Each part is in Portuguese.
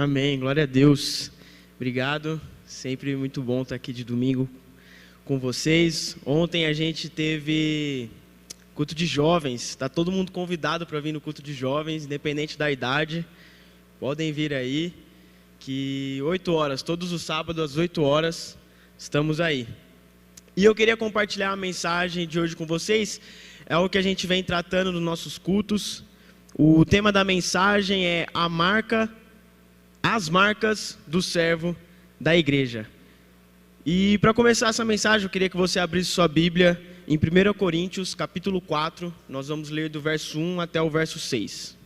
Amém, glória a Deus. Obrigado, sempre muito bom estar aqui de domingo com vocês. Ontem a gente teve culto de jovens, está todo mundo convidado para vir no culto de jovens, independente da idade. Podem vir aí, que 8 horas, todos os sábados às 8 horas, estamos aí. E eu queria compartilhar a mensagem de hoje com vocês, é o que a gente vem tratando nos nossos cultos. O tema da mensagem é as marcas do servo da igreja. E para começar essa mensagem, eu queria que você abrisse sua Bíblia em 1 Coríntios, capítulo 4. Nós vamos ler do verso 1 até o verso 6.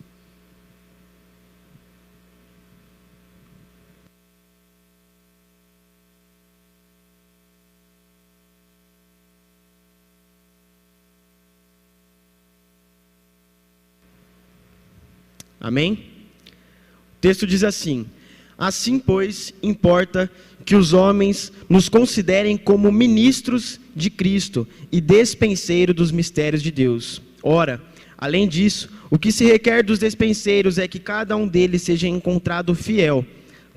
Amém? O texto diz assim: assim, pois, importa que os homens nos considerem como ministros de Cristo e despenseiros dos mistérios de Deus. Ora, além disso, o que se requer dos despenseiros é que cada um deles seja encontrado fiel.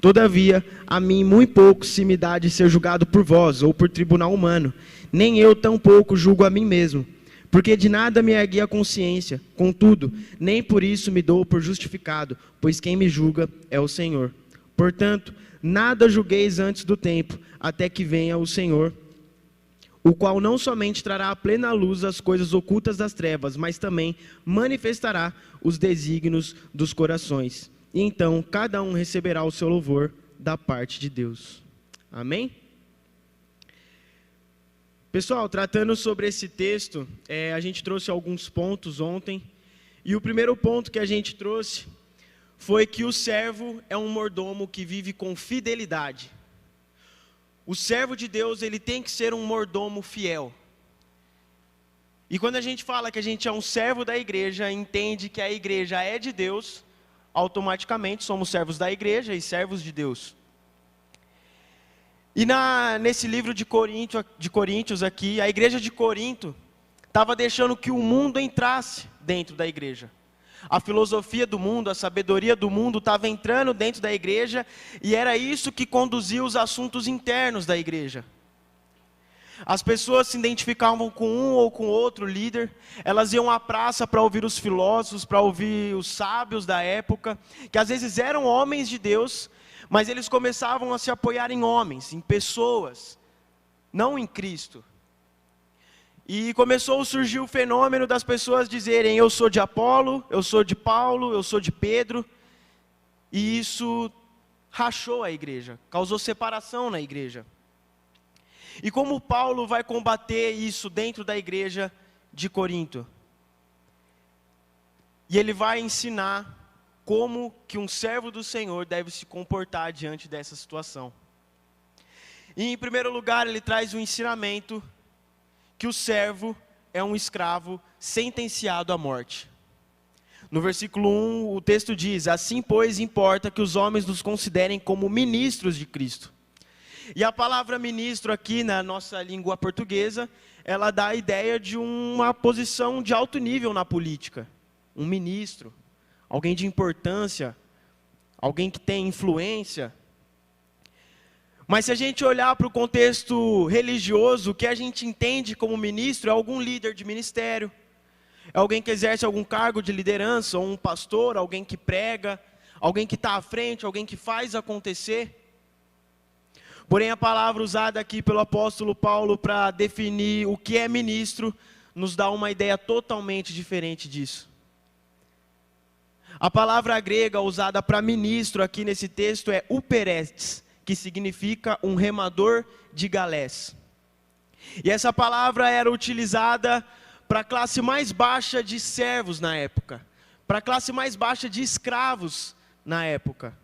Todavia, a mim muito pouco se me dá de ser julgado por vós ou por tribunal humano, nem eu tampouco julgo a mim mesmo. Porque de nada me ergui a consciência, contudo, nem por isso me dou por justificado, pois quem me julga é o Senhor. Portanto, nada julgueis antes do tempo, até que venha o Senhor, o qual não somente trará à plena luz as coisas ocultas das trevas, mas também manifestará os desígnios dos corações. E então cada um receberá o seu louvor da parte de Deus. Amém? Pessoal, tratando sobre esse texto, a gente trouxe alguns pontos ontem, e o primeiro ponto que a gente trouxe foi que o servo é um mordomo que vive com fidelidade. O servo de Deus, ele tem que ser um mordomo fiel. E quando a gente fala que a gente é um servo da igreja, entende que a igreja é de Deus, automaticamente somos servos da igreja e servos de Deus. E nesse livro de Coríntios aqui, a igreja de Corinto estava deixando que o mundo entrasse dentro da igreja. A filosofia do mundo, a sabedoria do mundo estava entrando dentro da igreja, e era isso que conduzia os assuntos internos da igreja. As pessoas se identificavam com um ou com outro líder, elas iam à praça para ouvir os filósofos, para ouvir os sábios da época, que às vezes eram homens de Deus, mas eles começavam a se apoiar em homens, em pessoas, não em Cristo. E começou a surgir o fenômeno das pessoas dizerem: eu sou de Apolo, eu sou de Paulo, eu sou de Pedro. E isso rachou a igreja, causou separação na igreja. E como Paulo vai combater isso dentro da igreja de Corinto? E ele vai ensinar como que um servo do Senhor deve se comportar diante dessa situação. E em primeiro lugar, ele traz o ensinamento que o servo é um escravo sentenciado à morte. No versículo 1, o texto diz: assim, pois, importa que os homens nos considerem como ministros de Cristo. E a palavra ministro aqui na nossa língua portuguesa, ela dá a ideia de uma posição de alto nível na política. Um ministro, alguém de importância, alguém que tem influência. Mas se a gente olhar para o contexto religioso, o que a gente entende como ministro é algum líder de ministério, é alguém que exerce algum cargo de liderança, ou um pastor, alguém que prega, alguém que está à frente, alguém que faz acontecer. Porém, a palavra usada aqui pelo apóstolo Paulo para definir o que é ministro, nos dá uma ideia totalmente diferente disso. A palavra grega usada para ministro aqui nesse texto é uperetes, que significa um remador de galés. E essa palavra era utilizada para a classe mais baixa de servos na época, para a classe mais baixa de escravos na época.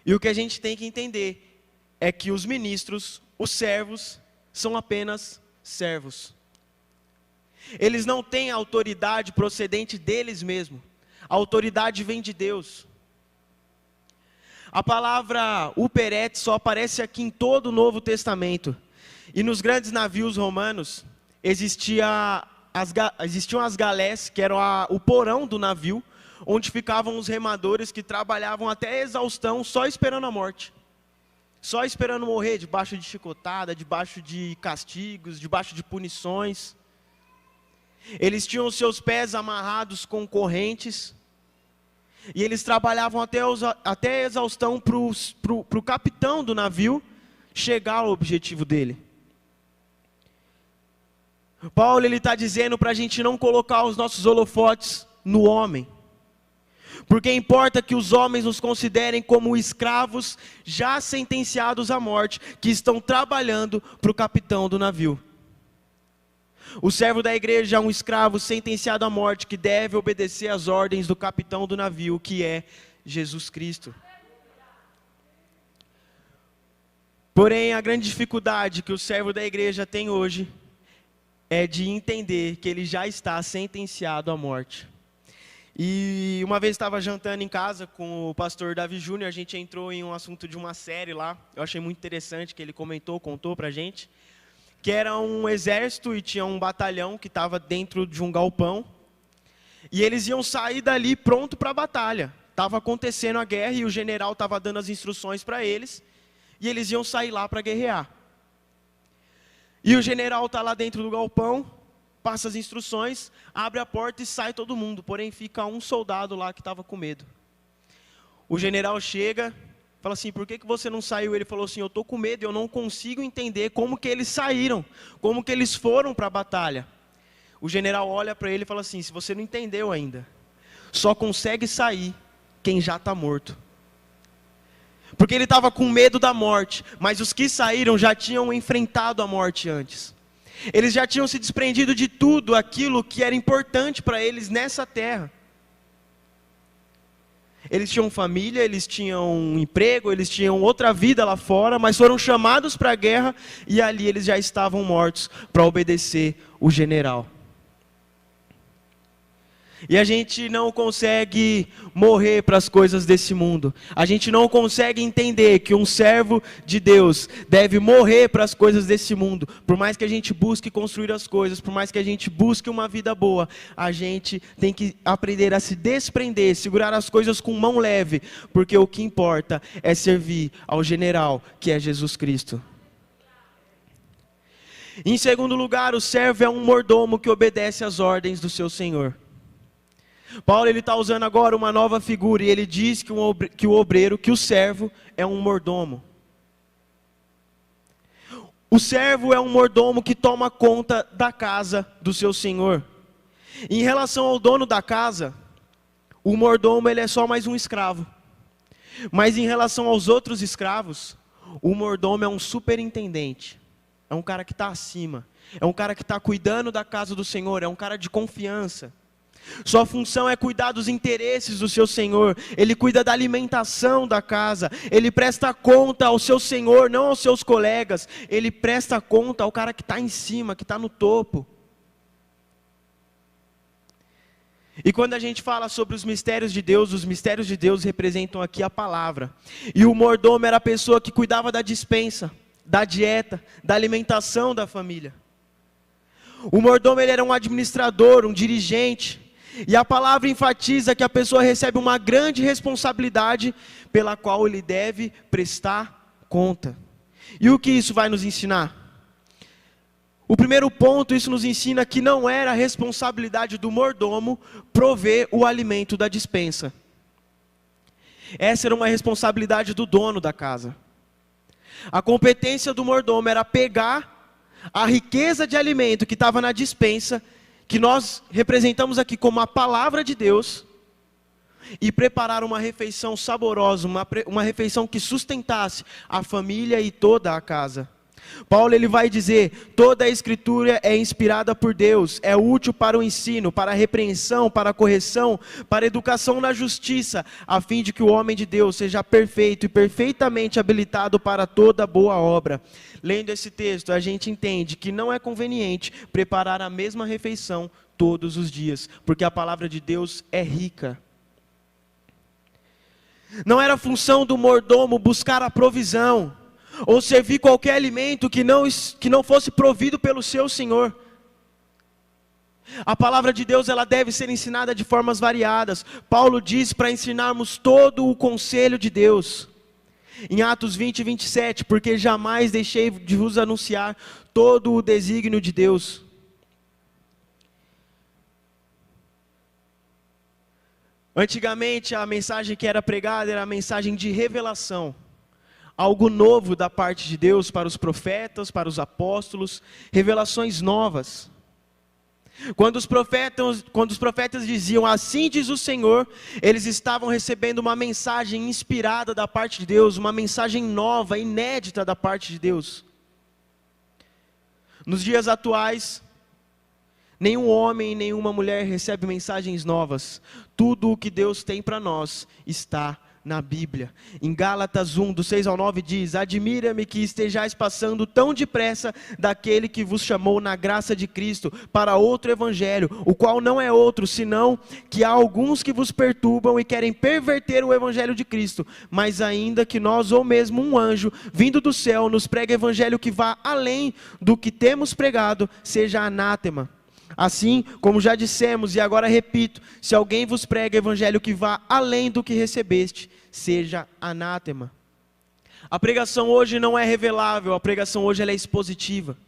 E o que a gente tem que entender é que os ministros, os servos, são apenas servos. Eles não têm autoridade procedente deles mesmos. A autoridade vem de Deus. A palavra uperete só aparece aqui em todo o Novo Testamento. E nos grandes navios romanos, existiam as galés, que eram o porão do navio, onde ficavam os remadores que trabalhavam até exaustão, só esperando a morte. Só esperando morrer, debaixo de chicotada, debaixo de castigos, debaixo de punições. Eles tinham os seus pés amarrados com correntes. E eles trabalhavam até exaustão para o capitão do navio chegar ao objetivo dele. Paulo está dizendo para a gente não colocar os nossos holofotes no homem. Porque importa que os homens nos considerem como escravos já sentenciados à morte, que estão trabalhando para o capitão do navio. O servo da igreja é um escravo sentenciado à morte, que deve obedecer às ordens do capitão do navio, que é Jesus Cristo. Porém, a grande dificuldade que o servo da igreja tem hoje é de entender que ele já está sentenciado à morte. E uma vez estava jantando em casa com o pastor Davi Júnior, a gente entrou em um assunto de uma série lá, eu achei muito interessante que ele contou pra gente, que era um exército e tinha um batalhão que estava dentro de um galpão, e eles iam sair dali pronto para a batalha. Estava acontecendo a guerra e o general estava dando as instruções para eles, e eles iam sair lá para guerrear. E o general está lá dentro do galpão, passa as instruções, abre a porta e sai todo mundo, porém fica um soldado lá que estava com medo. O general chega, fala assim, por que você não saiu? Ele falou assim, eu estou com medo, eu não consigo entender como que eles saíram, como que eles foram para a batalha. O general olha para ele e fala assim, se você não entendeu ainda, só consegue sair quem já está morto. Porque ele estava com medo da morte, mas os que saíram já tinham enfrentado a morte antes. Eles já tinham se desprendido de tudo aquilo que era importante para eles nessa terra. Eles tinham família, eles tinham um emprego, eles tinham outra vida lá fora, mas foram chamados para a guerra e ali eles já estavam mortos para obedecer o general. E a gente não consegue morrer para as coisas desse mundo. A gente não consegue entender que um servo de Deus deve morrer para as coisas desse mundo. Por mais que a gente busque construir as coisas, por mais que a gente busque uma vida boa, a gente tem que aprender a se desprender, segurar as coisas com mão leve, porque o que importa é servir ao general, que é Jesus Cristo. Em segundo lugar, o servo é um mordomo que obedece às ordens do seu senhor. Paulo está usando agora uma nova figura, e ele diz que o obreiro, que o servo é um mordomo. O servo é um mordomo que toma conta da casa do seu senhor. Em relação ao dono da casa, o mordomo ele é só mais um escravo. Mas em relação aos outros escravos, o mordomo é um superintendente. É um cara que está acima. É um cara que está cuidando da casa do senhor, é um cara de confiança. Sua função é cuidar dos interesses do seu senhor. Ele cuida da alimentação da casa. Ele presta conta ao seu senhor, não aos seus colegas. Ele presta conta ao cara que está em cima, que está no topo. E quando a gente fala sobre os mistérios de Deus representam aqui a palavra. E o mordomo era a pessoa que cuidava da despensa, da dieta, da alimentação da família. O mordomo ele era um administrador, um dirigente. E a palavra enfatiza que a pessoa recebe uma grande responsabilidade pela qual ele deve prestar conta. E o que isso vai nos ensinar? O primeiro ponto, isso nos ensina que não era a responsabilidade do mordomo prover o alimento da despensa. Essa era uma responsabilidade do dono da casa. A competência do mordomo era pegar a riqueza de alimento que estava na despensa, que nós representamos aqui como a palavra de Deus, e preparar uma refeição saborosa, uma refeição que sustentasse a família e toda a casa. Paulo ele vai dizer, toda a escritura é inspirada por Deus, é útil para o ensino, para a repreensão, para a correção, para a educação na justiça, a fim de que o homem de Deus seja perfeito e perfeitamente habilitado para toda boa obra. Lendo esse texto, a gente entende que não é conveniente preparar a mesma refeição todos os dias, porque a palavra de Deus é rica. Não era função do mordomo buscar a provisão, ou servir qualquer alimento que não fosse provido pelo seu senhor. A palavra de Deus, ela deve ser ensinada de formas variadas. Paulo diz para ensinarmos todo o conselho de Deus. Em Atos 20, 27, porque jamais deixei de vos anunciar todo o desígnio de Deus. Antigamente a mensagem que era pregada era a mensagem de revelação. Algo novo da parte de Deus para os profetas, para os apóstolos, revelações novas. Quando os profetas diziam, assim diz o Senhor, eles estavam recebendo uma mensagem inspirada da parte de Deus, uma mensagem nova, inédita da parte de Deus. Nos dias atuais, nenhum homem e nenhuma mulher recebe mensagens novas. Tudo o que Deus tem para nós está na Bíblia. Em Gálatas 1, do 6 ao 9 diz, admira-me que estejais passando tão depressa daquele que vos chamou na graça de Cristo para outro evangelho, o qual não é outro, senão que há alguns que vos perturbam e querem perverter o evangelho de Cristo, mas ainda que nós ou mesmo um anjo vindo do céu nos pregue evangelho que vá além do que temos pregado, seja anátema. Assim, como já dissemos e agora repito, se alguém vos prega evangelho que vá além do que recebeste, seja anátema. A pregação hoje não é revelável, a pregação hoje ela é expositiva.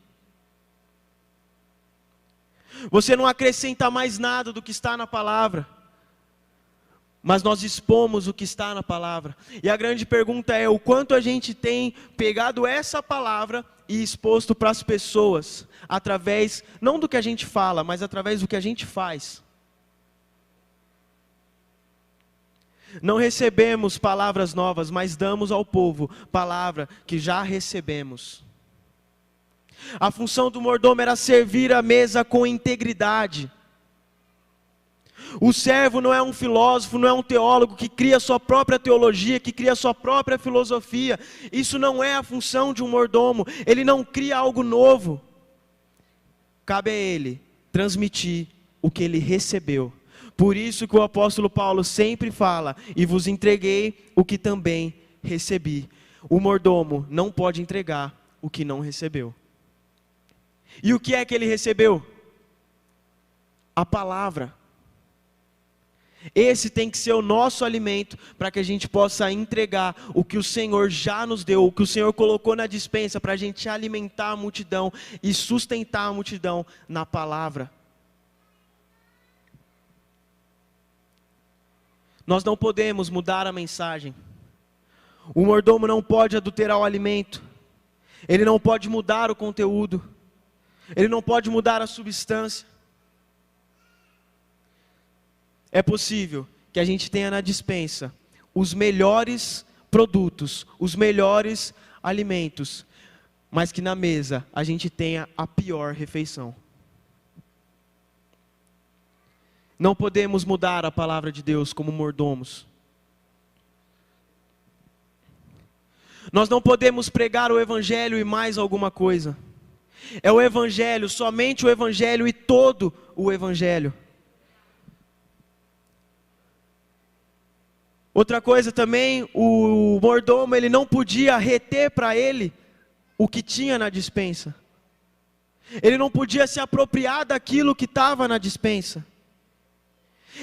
Você não acrescenta mais nada do que está na palavra, mas nós expomos o que está na palavra. E a grande pergunta é, o quanto a gente tem pegado essa palavra e exposto para as pessoas, através, não do que a gente fala, mas através do que a gente faz. Não recebemos palavras novas, mas damos ao povo palavra que já recebemos. A função do mordomo era servir a mesa com integridade. O servo não é um filósofo, não é um teólogo que cria sua própria teologia, que cria sua própria filosofia. Isso não é a função de um mordomo. Ele não cria algo novo. Cabe a ele transmitir o que ele recebeu. Por isso que o apóstolo Paulo sempre fala, e vos entreguei o que também recebi. O mordomo não pode entregar o que não recebeu. E o que é que ele recebeu? A palavra. Esse tem que ser o nosso alimento para que a gente possa entregar o que o Senhor já nos deu, o que o Senhor colocou na despensa para a gente alimentar a multidão e sustentar a multidão na palavra. Nós não podemos mudar a mensagem. O mordomo não pode adulterar o alimento. Ele não pode mudar o conteúdo. Ele não pode mudar a substância. É possível que a gente tenha na despensa os melhores produtos, os melhores alimentos, mas que na mesa a gente tenha a pior refeição. Não podemos mudar a palavra de Deus como mordomos. Nós não podemos pregar o evangelho e mais alguma coisa. É o evangelho, somente o evangelho e todo o evangelho. Outra coisa também, o mordomo ele não podia reter para ele o que tinha na despensa. Ele não podia se apropriar daquilo que estava na despensa.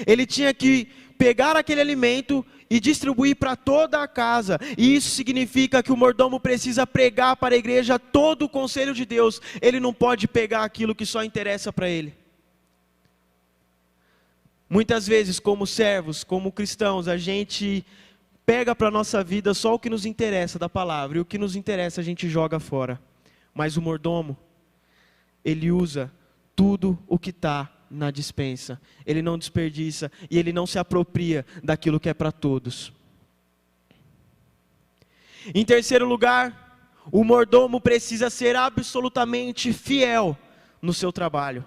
Ele tinha que pegar aquele alimento e distribuir para toda a casa. E isso significa que o mordomo precisa pregar para a igreja todo o conselho de Deus. Ele não pode pegar aquilo que só interessa para ele. Muitas vezes, como servos, como cristãos, a gente pega para a nossa vida só o que nos interessa da palavra, e o que nos interessa a gente joga fora. Mas o mordomo, ele usa tudo o que está na despensa. Ele não desperdiça e ele não se apropria daquilo que é para todos. Em terceiro lugar, o mordomo precisa ser absolutamente fiel no seu trabalho.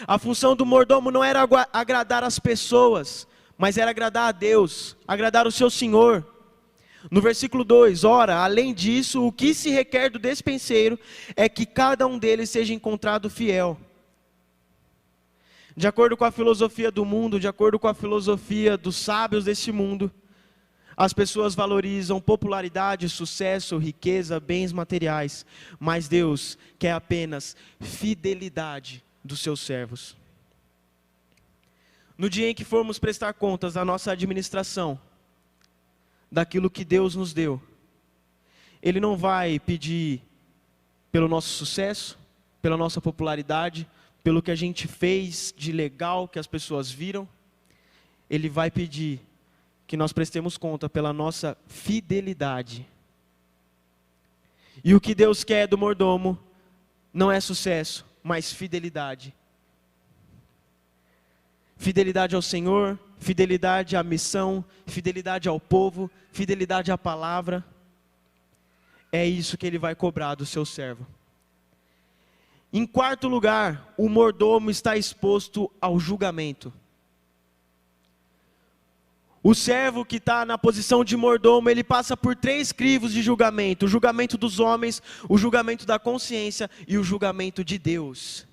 A função do mordomo não era agradar as pessoas, mas era agradar a Deus, agradar o seu Senhor. No versículo 2, ora, além disso, o que se requer do despenseiro é que cada um deles seja encontrado fiel. De acordo com a filosofia do mundo, de acordo com a filosofia dos sábios desse mundo, as pessoas valorizam popularidade, sucesso, riqueza, bens materiais, mas Deus quer apenas fidelidade dos seus servos. no dia em que formos prestar contas da nossa administração, daquilo que Deus nos deu, Ele não vai pedir pelo nosso sucesso, pela nossa popularidade, pelo que a gente fez de legal que as pessoas viram. Ele vai pedir que nós prestemos conta pela nossa fidelidade. E o que Deus quer do mordomo não é sucesso, mas fidelidade. Fidelidade ao Senhor, fidelidade à missão, fidelidade ao povo, fidelidade à palavra. É isso que Ele vai cobrar do seu servo. Em quarto lugar, o mordomo está exposto ao julgamento. O servo que está na posição de mordomo, ele passa por 3 crivos de julgamento: o julgamento dos homens, o julgamento da consciência e o julgamento de Deus.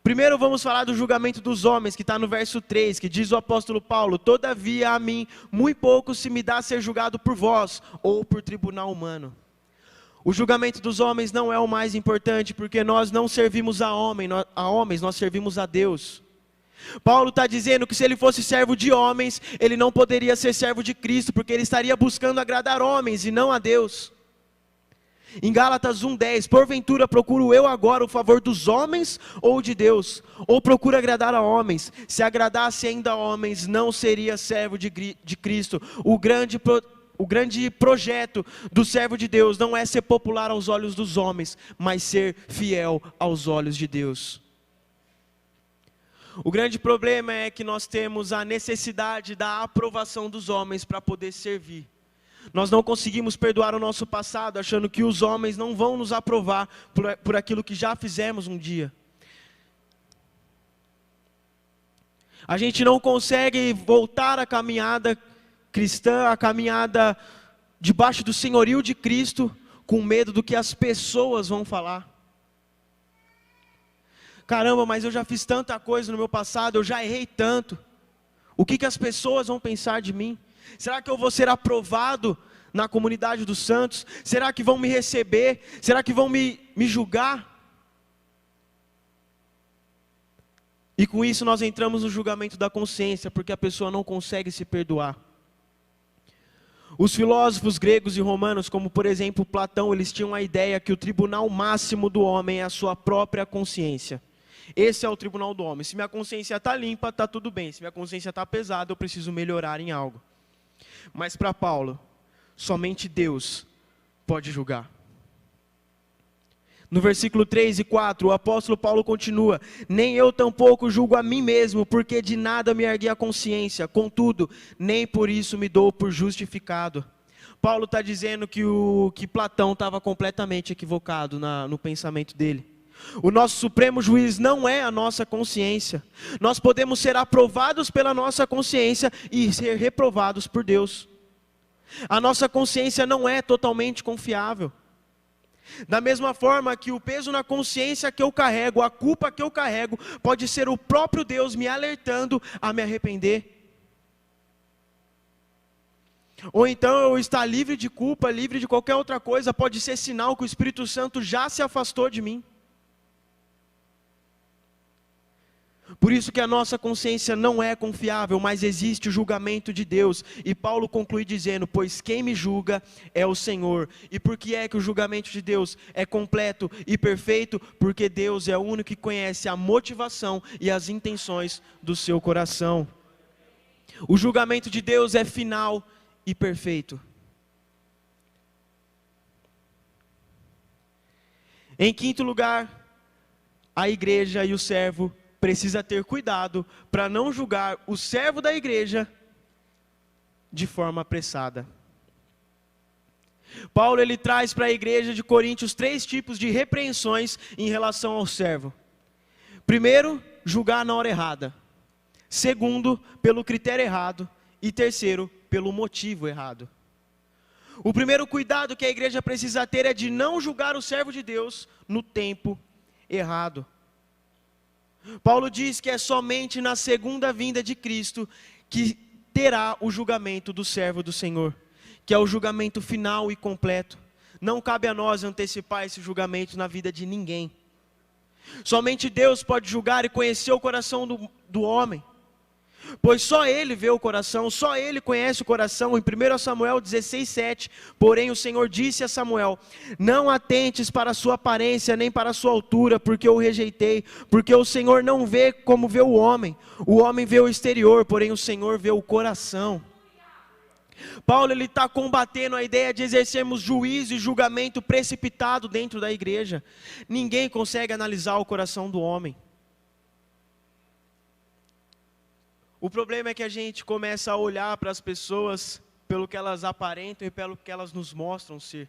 Primeiro vamos falar do julgamento dos homens, que está no verso 3, que diz o apóstolo Paulo: todavia a mim, muito pouco se me dá ser julgado por vós, ou por tribunal humano. O julgamento dos homens não é o mais importante, porque nós não servimos a homens, nós servimos a Deus. Paulo está dizendo que se ele fosse servo de homens, ele não poderia ser servo de Cristo, porque ele estaria buscando agradar homens e não a Deus. Em Gálatas 1:10, porventura procuro eu agora o favor dos homens ou de Deus? Ou procuro agradar a homens? Se agradasse ainda a homens, não seria servo de Cristo. O grande projeto do servo de Deus não é ser popular aos olhos dos homens, mas ser fiel aos olhos de Deus. O grande problema é que nós temos a necessidade da aprovação dos homens para poder servir. Nós não conseguimos perdoar o nosso passado, achando que os homens não vão nos aprovar por aquilo que já fizemos um dia. A gente não consegue voltar à caminhada cristã, à caminhada debaixo do senhorio de Cristo, com medo do que as pessoas vão falar. Caramba, mas eu já fiz tanta coisa no meu passado, eu já errei tanto. O que as pessoas vão pensar de mim? Será que eu vou ser aprovado na comunidade dos santos? Será que vão me receber? Será que vão me julgar? E com isso nós entramos no julgamento da consciência, porque a pessoa não consegue se perdoar. Os filósofos gregos e romanos, como por exemplo Platão, eles tinham a ideia que o tribunal máximo do homem é a sua própria consciência. Esse é o tribunal do homem. Se minha consciência está limpa, está tudo bem. Se minha consciência está pesada, eu preciso melhorar em algo. Mas para Paulo, somente Deus pode julgar. No versículo 3 e 4, o apóstolo Paulo continua: nem eu tampouco julgo a mim mesmo, porque de nada me ergui a consciência, contudo, nem por isso me dou por justificado. Paulo está dizendo que Platão estava completamente equivocado no pensamento dele. O nosso supremo juiz não é a nossa consciência. Nós podemos ser aprovados pela nossa consciência e ser reprovados por Deus. A nossa consciência não é totalmente confiável. Da mesma forma que o peso na consciência que eu carrego, a culpa que eu carrego, pode ser o próprio Deus me alertando a me arrepender. Ou então eu estar livre de culpa, livre de qualquer outra coisa, pode ser sinal que o Espírito Santo já se afastou de mim. Por isso que a nossa consciência não é confiável, mas existe o julgamento de Deus. E Paulo conclui dizendo: pois quem me julga é o Senhor. E por que é que o julgamento de Deus é completo e perfeito? Porque Deus é o único que conhece a motivação e as intenções do seu coração. O julgamento de Deus é final e perfeito. Em quinto lugar, a igreja e o servo precisa ter cuidado para não julgar o servo da igreja de forma apressada. Paulo ele traz para a igreja de Coríntios 3 tipos de repreensões em relação ao servo. Primeiro, julgar na hora errada. Segundo, pelo critério errado. E terceiro, pelo motivo errado. O primeiro cuidado que a igreja precisa ter é de não julgar o servo de Deus no tempo errado. Paulo diz que é somente na segunda vinda de Cristo que terá o julgamento do servo do Senhor, que é o julgamento final e completo. Não cabe a nós antecipar esse julgamento na vida de ninguém. Somente Deus pode julgar e conhecer o coração do homem. Pois só Ele vê o coração, só Ele conhece o coração. Em 1 Samuel 16:7, porém o Senhor disse a Samuel: não atentes para a sua aparência, nem para a sua altura, porque eu o rejeitei. Porque o Senhor não vê como vê o homem vê o exterior, porém o Senhor vê o coração. Paulo está combatendo a ideia de exercermos juízo e julgamento precipitado dentro da igreja. Ninguém consegue analisar o coração do homem. O problema é que a gente começa a olhar para as pessoas pelo que elas aparentam e pelo que elas nos mostram ser.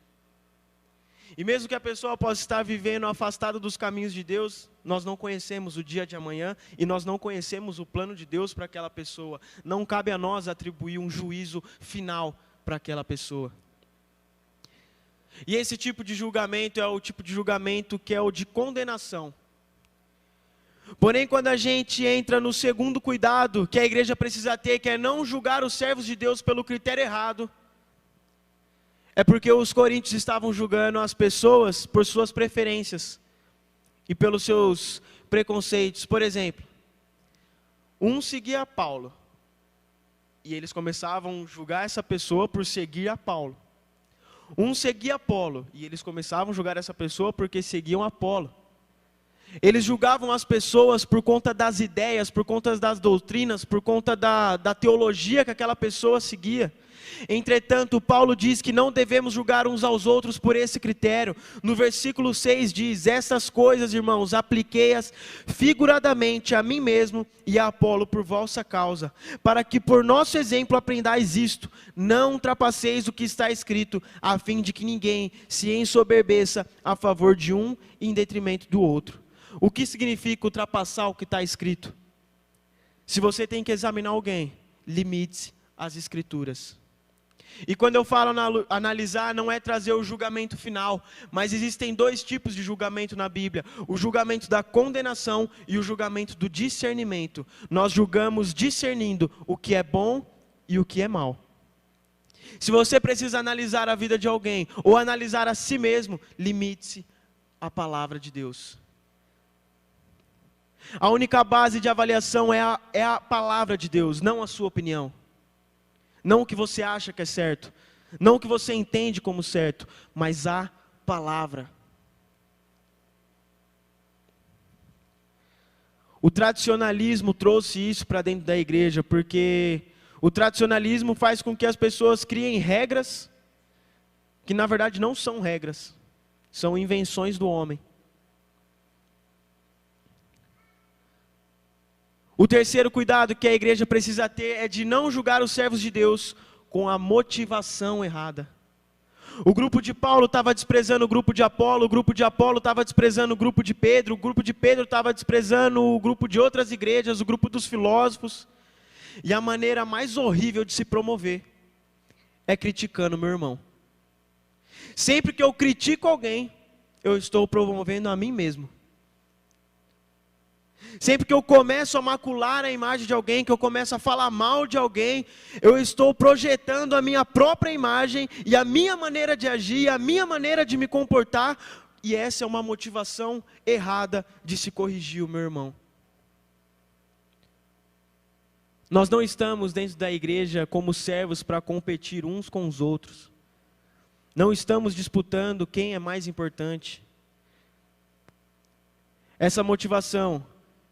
E mesmo que a pessoa possa estar vivendo afastada dos caminhos de Deus, nós não conhecemos o dia de amanhã e nós não conhecemos o plano de Deus para aquela pessoa. Não cabe a nós atribuir um juízo final para aquela pessoa. E esse tipo de julgamento é o tipo de julgamento que é o de condenação. Porém, quando a gente entra no segundo cuidado que a igreja precisa ter, que é não julgar os servos de Deus pelo critério errado, é porque os coríntios estavam julgando as pessoas por suas preferências e pelos seus preconceitos. Por exemplo, um seguia Paulo, e eles começavam a julgar essa pessoa por seguir a Paulo. Um seguia Apolo, e eles começavam a julgar essa pessoa porque seguiam Apolo. Eles julgavam as pessoas por conta das ideias, por conta das doutrinas, por conta da teologia que aquela pessoa seguia. Entretanto, Paulo diz que não devemos julgar uns aos outros por esse critério. No versículo 6 diz: essas coisas, irmãos, apliquei-as figuradamente a mim mesmo e a Apolo por vossa causa, para que por nosso exemplo aprendais isto: não ultrapasseis o que está escrito, a fim de que ninguém se ensoberbeça a favor de um em detrimento do outro. O que significa ultrapassar o que está escrito? Se você tem que examinar alguém, limite-se às escrituras. E quando eu falo analisar, não é trazer o julgamento final, mas existem dois tipos de julgamento na Bíblia: o julgamento da condenação e o julgamento do discernimento. Nós julgamos discernindo o que é bom e o que é mal. Se você precisa analisar a vida de alguém, ou analisar a si mesmo, limite-se à palavra de Deus. A única base de avaliação é a palavra de Deus, não a sua opinião. Não o que você acha que é certo, não o que você entende como certo, mas a palavra. O tradicionalismo trouxe isso para dentro da igreja, porque o tradicionalismo faz com que as pessoas criem regras, que na verdade não são regras, são invenções do homem. O terceiro cuidado que a igreja precisa ter é de não julgar os servos de Deus com a motivação errada. O grupo de Paulo estava desprezando o grupo de Apolo, o grupo de Apolo estava desprezando o grupo de Pedro estava desprezando o grupo de outras igrejas, o grupo dos filósofos. E a maneira mais horrível de se promover é criticando meu irmão. Sempre que eu critico alguém, eu estou promovendo a mim mesmo. Sempre que eu começo a macular a imagem de alguém, que eu começo a falar mal de alguém, eu estou projetando a minha própria imagem e a minha maneira de agir, a minha maneira de me comportar, e essa é uma motivação errada de se corrigir o meu irmão. Nós não estamos dentro da igreja como servos para competir uns com os outros. Não estamos disputando quem é mais importante. Essa motivação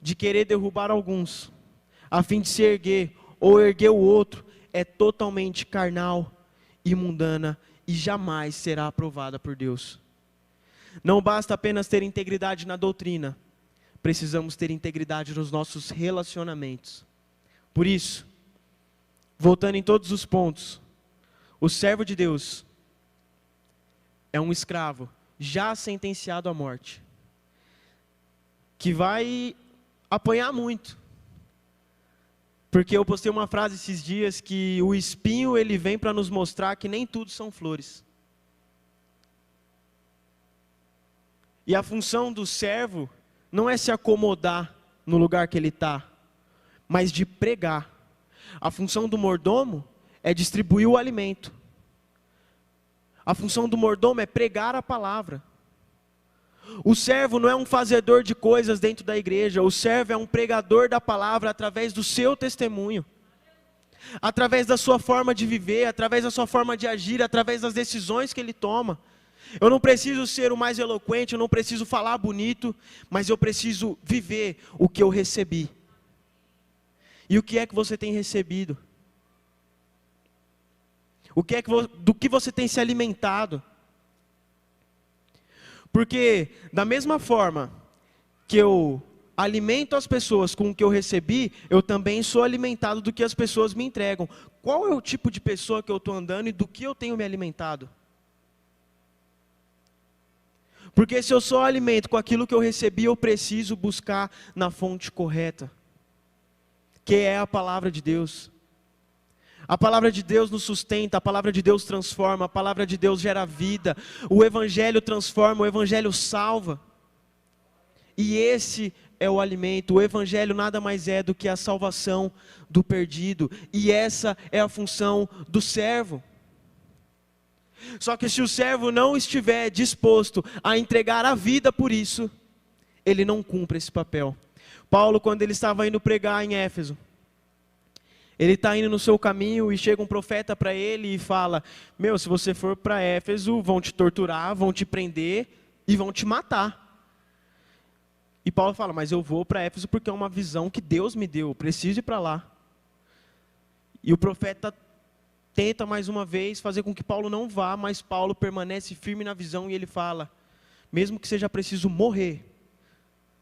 de querer derrubar alguns, a fim de se erguer ou erguer o outro, é totalmente carnal e mundana e jamais será aprovada por Deus. Não basta apenas ter integridade na doutrina, precisamos ter integridade nos nossos relacionamentos. Por isso, voltando em todos os pontos, o servo de Deus é um escravo já sentenciado à morte, que vai apanhar muito. Porque eu postei uma frase esses dias que o espinho ele vem para nos mostrar que nem tudo são flores. E a função do servo não é se acomodar no lugar que ele está, mas de pregar. A função do mordomo é distribuir o alimento. A função do mordomo é pregar a palavra. O servo não é um fazedor de coisas dentro da igreja, o servo é um pregador da palavra através do seu testemunho, através da sua forma de viver, através da sua forma de agir, através das decisões que ele toma. Eu não preciso ser o mais eloquente, eu não preciso falar bonito, mas eu preciso viver o que eu recebi. E o que é que você tem recebido? Do que você tem se alimentado? Porque da mesma forma que eu alimento as pessoas com o que eu recebi, eu também sou alimentado do que as pessoas me entregam. Qual é o tipo de pessoa que eu estou andando e do que eu tenho me alimentado? Porque se eu só alimento com aquilo que eu recebi, eu preciso buscar na fonte correta, que é a palavra de Deus. A palavra de Deus nos sustenta, a palavra de Deus transforma, a palavra de Deus gera vida, o Evangelho transforma, o Evangelho salva. E esse é o alimento, o Evangelho nada mais é do que a salvação do perdido, e essa é a função do servo. Só que se o servo não estiver disposto a entregar a vida por isso, ele não cumpre esse papel. Paulo, quando ele estava indo pregar em Éfeso, ele está indo no seu caminho e chega um profeta para ele e fala: se você for para Éfeso, vão te torturar, vão te prender e vão te matar. E Paulo fala: mas eu vou para Éfeso porque é uma visão que Deus me deu, eu preciso ir para lá. E o profeta tenta mais uma vez fazer com que Paulo não vá, mas Paulo permanece firme na visão e ele fala: mesmo que seja preciso morrer,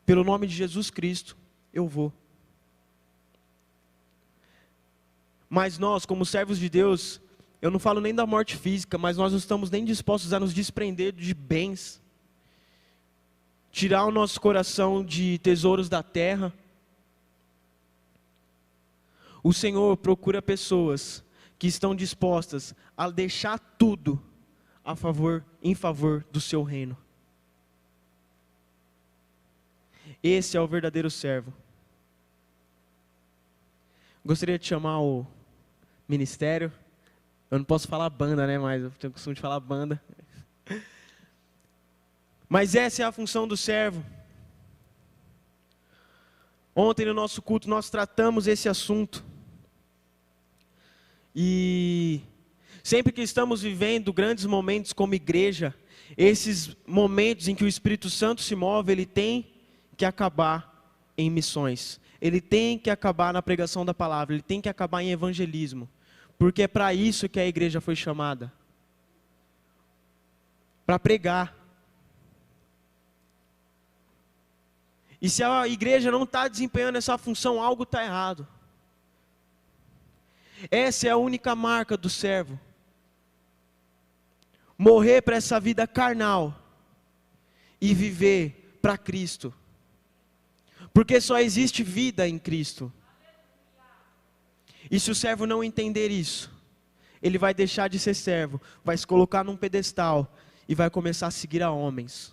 pelo nome de Jesus Cristo, eu vou. Mas nós, como servos de Deus, eu não falo nem da morte física, mas nós não estamos nem dispostos a nos desprender de bens, tirar o nosso coração de tesouros da terra. O Senhor procura pessoas que estão dispostas a deixar tudo em favor do seu reino. Esse é o verdadeiro servo. Gostaria de chamar o ministério. Eu não posso falar banda, né? Mas eu tenho o costume de falar banda. Mas essa é a função do servo. Ontem no nosso culto nós tratamos esse assunto. E sempre que estamos vivendo grandes momentos como igreja, esses momentos em que o Espírito Santo se move, ele tem que acabar em missões. Ele tem que acabar na pregação da palavra, ele tem que acabar em evangelismo. Porque é para isso que a igreja foi chamada. Para pregar. E se a igreja não está desempenhando essa função, algo está errado. Essa é a única marca do servo. Morrer para essa vida carnal e viver para Cristo. Porque só existe vida em Cristo. E se o servo não entender isso, ele vai deixar de ser servo, vai se colocar num pedestal e vai começar a seguir a homens.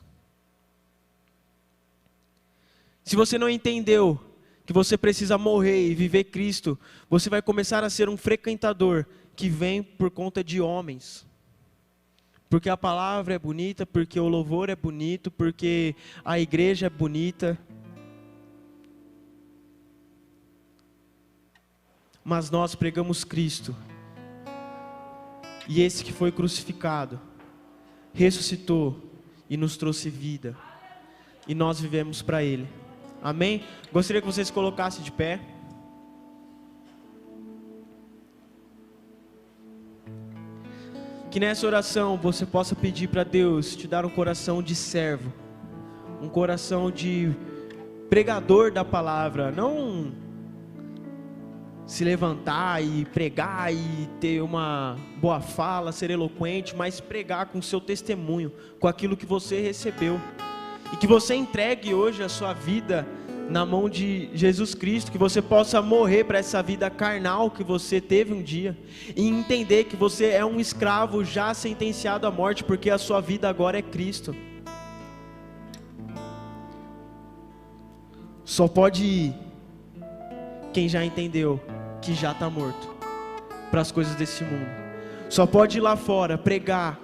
Se você não entendeu que você precisa morrer e viver Cristo, você vai começar a ser um frequentador que vem por conta de homens. Porque a palavra é bonita, porque o louvor é bonito, porque a igreja é bonita. Mas nós pregamos Cristo. E esse que foi crucificado, ressuscitou e nos trouxe vida. E nós vivemos para Ele. Amém? Gostaria que vocês se colocassem de pé. Que nessa oração você possa pedir para Deus te dar um coração de servo. Um coração de pregador da palavra. Não se levantar e pregar e ter uma boa fala, ser eloquente, mas pregar com o seu testemunho, com aquilo que você recebeu. E que você entregue hoje a sua vida na mão de Jesus Cristo, que você possa morrer para essa vida carnal que você teve um dia, e entender que você é um escravo já sentenciado à morte, porque a sua vida agora é Cristo. Só pode ir quem já entendeu que já está morto para as coisas desse mundo. Só pode ir lá fora, pregar,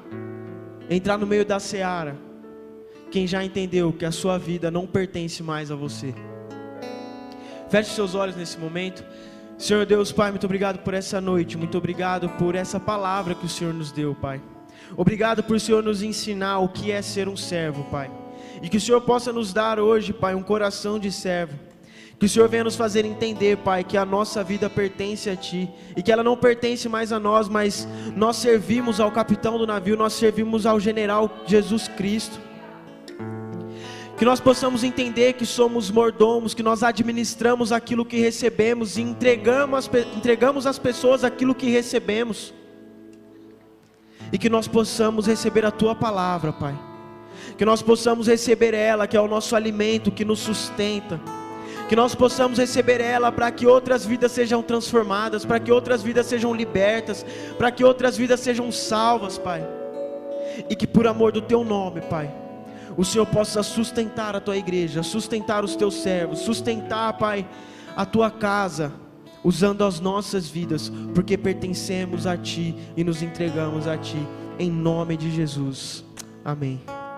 entrar no meio da seara, quem já entendeu que a sua vida não pertence mais a você. Feche seus olhos nesse momento. Senhor Deus, Pai, muito obrigado por essa noite, muito obrigado por essa palavra que o Senhor nos deu, Pai. Obrigado por o Senhor nos ensinar o que é ser um servo, Pai. E que o Senhor possa nos dar hoje, Pai, um coração de servo. Que o Senhor venha nos fazer entender, Pai, que a nossa vida pertence a Ti. E que ela não pertence mais a nós, mas nós servimos ao capitão do navio, nós servimos ao general Jesus Cristo. Que nós possamos entender que somos mordomos, que nós administramos aquilo que recebemos e entregamos às pessoas aquilo que recebemos. E que nós possamos receber a Tua palavra, Pai. Que nós possamos receber ela, que é o nosso alimento, que nos sustenta. Que nós possamos receber ela para que outras vidas sejam transformadas, para que outras vidas sejam libertas, para que outras vidas sejam salvas, Pai. E que por amor do Teu nome, Pai, o Senhor possa sustentar a Tua igreja, sustentar os Teus servos, sustentar, Pai, a Tua casa, usando as nossas vidas, porque pertencemos a Ti e nos entregamos a Ti, em nome de Jesus. Amém.